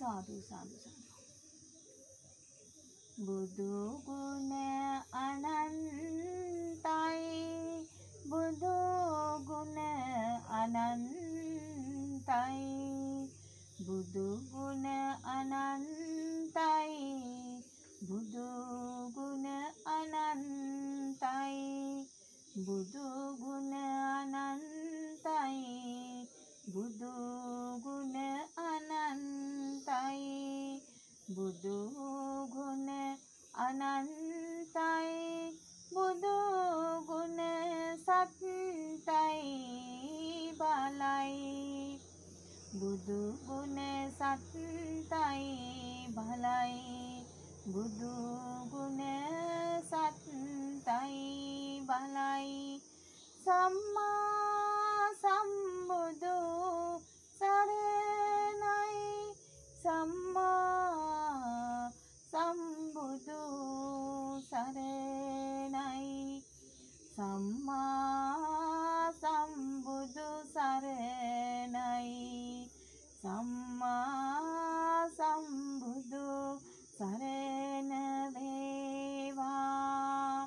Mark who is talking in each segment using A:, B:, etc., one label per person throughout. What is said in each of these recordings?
A: සාදු සාදු සාදු. බුදු ගුණ අනන්තයි, බුදු ගුණ අනන්තයි, බුදු ගුණ අනන්තයි, බුදු ගුණ අනන්තයි, බුදු ගුණ අනන්තයි, බුදු ගුණ අනන්තයි, බුදු ගුණ අනන්තයි, බුදු ගුණ සත්‍යයි බලයි, බුදු ගුණ සත්‍යයි බලයි, බුදු ගුණ සත්‍යයි බලයි. සම්මා සම්බුදු සරණයි, සම්මා සම්බුදු සරණයි, සම්මා සම්බුදු සරණයි, සම්මා සම්බුදු සරණ වේවා.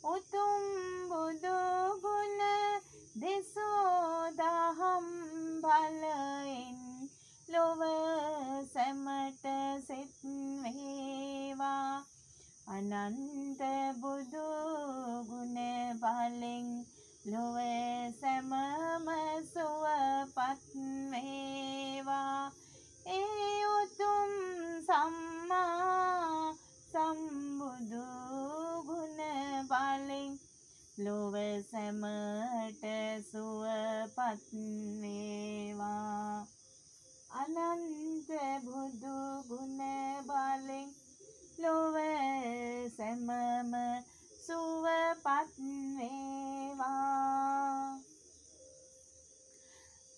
A: උතුම් බුදු ගුණ දෙසෝ දහම් බලෙන් ලොව සැමට සෙත් වේවා. අනන්ත බුදු ගුණ බලෙන් ලොව සැමම සුවපත් වේවා. ඒ උතුම් සම්මා සම්බුදු ගුණ බලෙන් ලොව සැමට සුවපත් වේවා. අනන්ත බුදු ගුණ බලෙන් ලොව සැමම සුවපත් වේවා.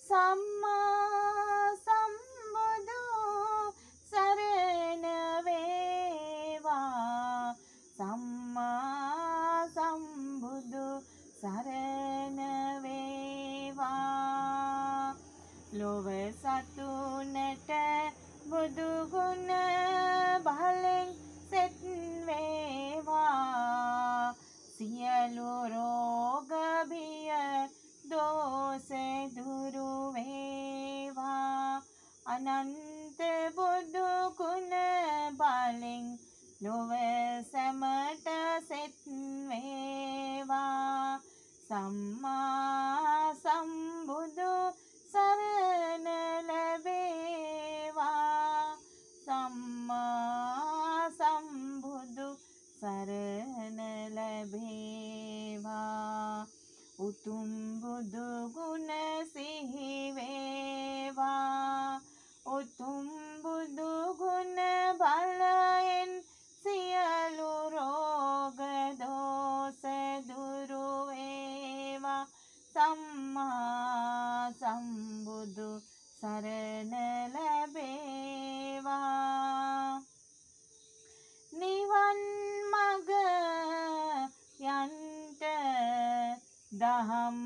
A: සම්මා සම්බුදු සරණ වේවා. සම්මා සම්බුදු සරණ වේවා. ලොව සතුනට බුදු ගුණ බලෙන් සෙත් වේවා. සියලු රෝග බිය දෝෂ දුරු වේවා. අනන්ත බුදු ගුණ බලෙන් ලොව සැමට සෙත් වේවා. සම්මා සම්බුදු සරණ ලැබේවා. සම්මා සම්බුදු සරණ ලැබේවා. උතුම් බුදු ගුණ සිහි වේවා. උතුම් බුදු ගුණ බලයෙන් සියලු රෝග දෝෂ දුරු වේවා. සම්මා සම්බුදු සරණ ලැබේවා. නිවන් මඟ යන්ට දහම්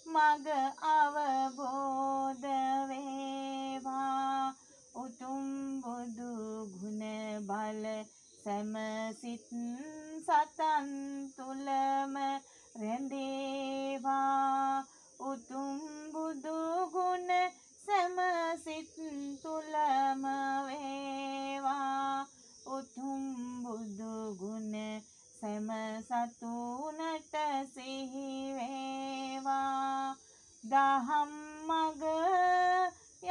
A: මඟ අවබෝධ වේවා. උතුම් බුදු ගුණ බල සැම සිත් සතන් තුලම රැඳේවා. උතුම් බුදු ගුණ සැම සිත් තුලම වේවා. උතුම් බුදු ගුණ සැම සතුනට සිහි වේවා. දහම් මඟ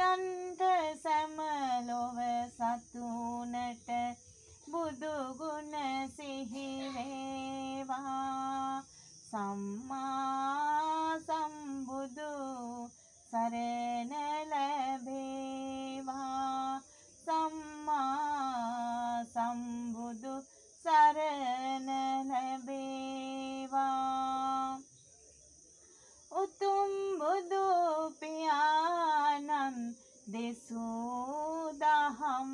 A: යන්ට සැම ලොව සතුනට බුදු ගුණ සිහි වේවා. සම්මා සම්බුදු සරණ ලැබේවා. සම්මා සම්බුදු සරණ ලැබේවා. උතුම් බුදු පියාණන් දෙසූ දහම්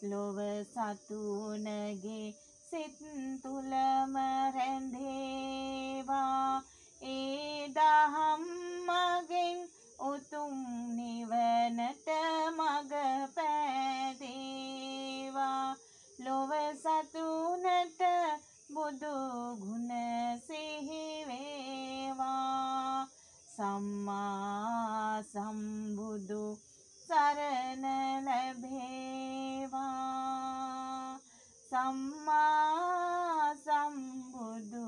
A: ලොව සතුනගේ සිත් තුලම රැඳේවා. ඒ දහම් මගෙන් උතුම් නිවනට මඟ සම්බුදු සරණ ලැබේවා සම්මා සම්බුදු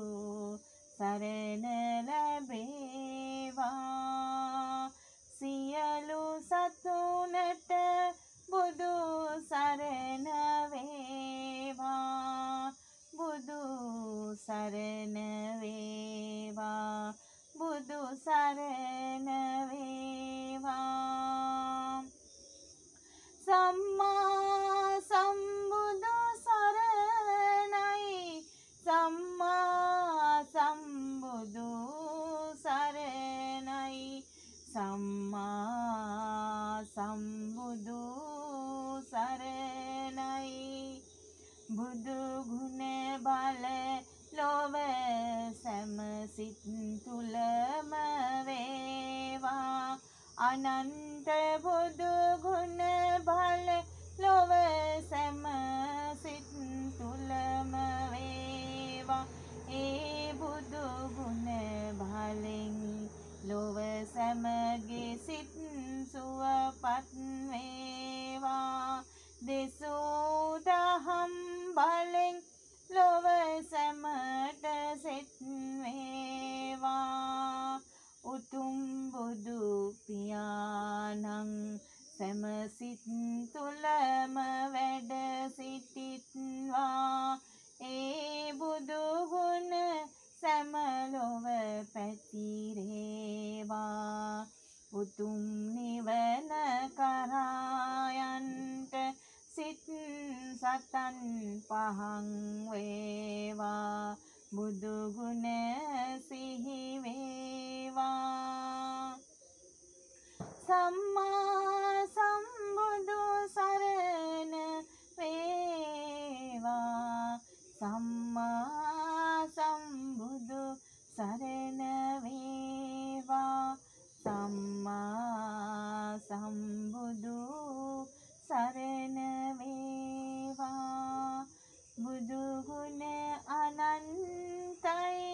A: සරණ ලැබේවා සියලු සතුනට බුදු සරණ වේවා බුදු සරණ වේවා බුදු සරණ වේවා සම්මා සම්බුදු සරණයි සම්මා සම්බුදු සරණයි සම්මා සම්බුදු සරණයි බුදු ගුණ බල ලොව සැම සිත් තුලම වේවා අනන්ත බුදු ගුණ බල ලොව සැම සිත් තුලම වේවා ඒ බුදු ගුණ බලෙන් ලොව සැමගේ සිත් සුවපත් වේවා දෙසූ දහම් බලෙන් ලොව සැමට සෙත් වේවා උතුම් බුදු පියාණන් සැම සිත් තුලම වැඩ සිටිත්වා ඒ බුදු ගුණ සැම ලොව පැතිරේවා උතුම් නිවන කරා යන්ට සිත් සතන් පහන් වේවා බුදු ගුණ සිහි වේවා සම්මා සම්බුදු සරණ වේවා සම්මා සම්බුදු සරණ වේවා සම්මා සම්බුදු සරණ වේවා බුදු ගුණ අනන්තයි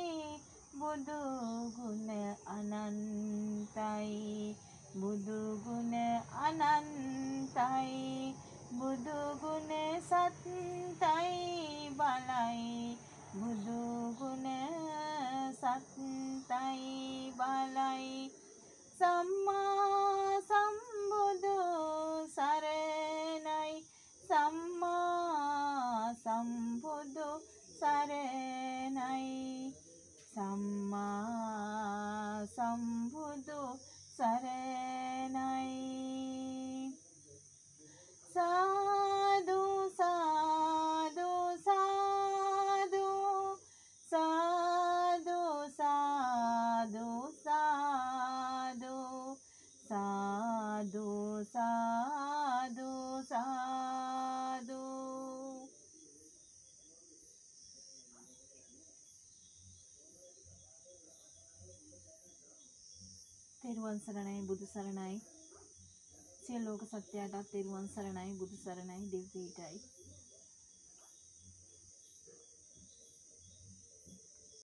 A: බුදු ගුණ අනන්තයි බුදු ගුණ අනන්තයි බුදු ගුණ සත්‍යයි බලයි බුදු ගුණ සත්‍යයි බලයි සම්මා සම්බුදු සරණයි සම්මා සම්බුදු සරණයි සම්මා සම්බුදු සරණයි සාදු සාදු සාදු සාදු සාදු සාදු සාදු සාදු සාදු තෙරුවන් සරණයි බුදු සරණයි සියලු ලෝක සත්‍යයටත් තෙරුවන් සරණයි බුදු සරණයි දිව්‍ය පීඨයි